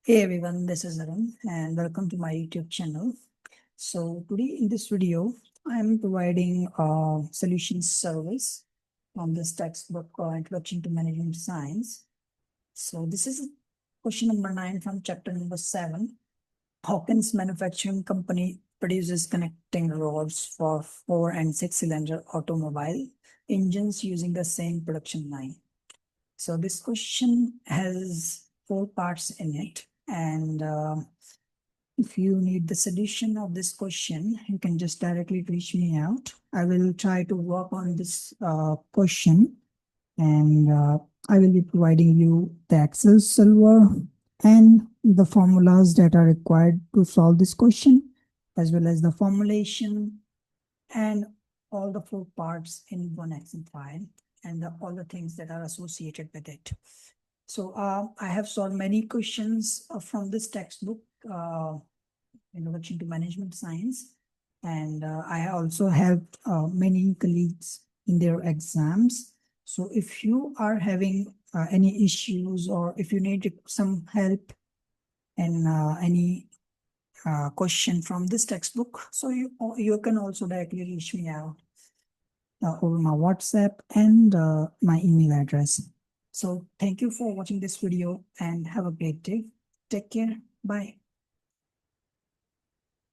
Hey everyone, this is Arun and welcome to my YouTube channel. So today in this video, I am providing a solution service from this textbook Introduction to Management Science. So this is question number 9 from chapter number 7. Hawkins Manufacturing Company produces connecting rods for 4 and 6 cylinder automobile engines using the same production line. So this question has 4 parts in it. And if you need the solution of this question, you can just directly reach me out. I will try to work on this question, and I will be providing you the Excel server and the formulas that are required to solve this question, as well as the formulation and all the 4 parts in one Excel file and all the things that are associated with it. So I have solved many questions from this textbook, Introduction to Management Science, and I also helped many colleagues in their exams. So if you are having any issues or if you need some help in any question from this textbook, so you can also directly reach me out over my WhatsApp and my email address. So thank you for watching this video and have a great day. Take care. Bye.